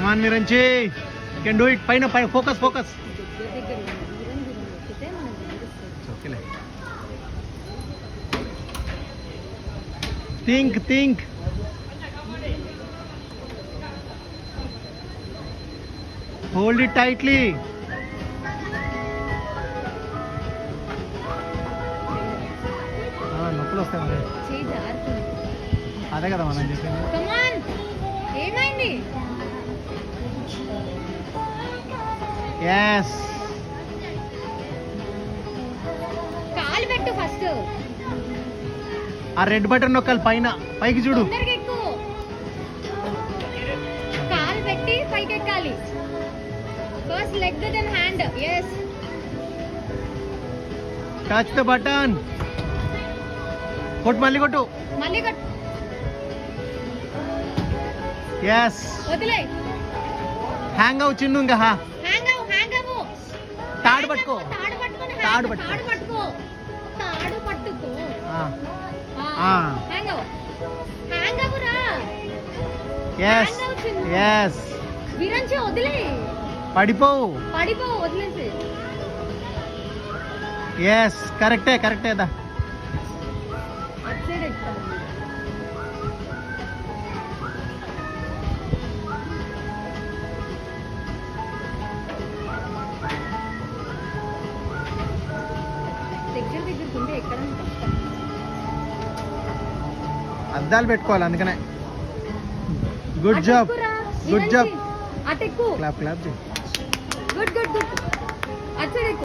కమాన్ మిరంచి can do it. పైన పైన ఫోకస్ ఫోకస్. ఓకేలే. Think think. Hold it tightly. నొప్పులు వస్తాయి మరి. అదే కదా మనం చెప్పింది. ఏమైంది? yes కాలు పెట్టు ఫస్ట్. ఆ రెడ్ బటన్ నొక్కాలి పైన. పైకి చూడు. కాలు పెట్టి పైకి ఎక్కాలి. First leg then hand. yes touch the button. కొట్టు మళ్ళీ కొట్టు. మళ్ళీ కొట్టు. yes వదిలే. హ్యాంగ్ అవు చిన్ను. ఇంకా హ్యాంగ్ అవ్వు. హ్యాంగ్ అవ్వు. తాడు పట్టుకో. తాడు పట్టుకొని తాడు పట్టుకో. తాడు పట్టుకో. తాడు పట్టుకో. హ్యాంగ్ అవ్వు. హ్యాంగ్ అవ్వురా. yes yes విరంచి వదిలే. పడిపోవు. పడిపోవు. వదిలేసి. yes కరెక్టే కరెక్టే. దా అటు సైడ్ ఎక్కుతాను. దగ్గరకుంటే ఎక్కడ అద్దాలు పెట్టుకోవాలి అందుకనే. Good job good job. అటెక్కు. Clap clap. Good good good. అటు సైడ్ ఎక్కు.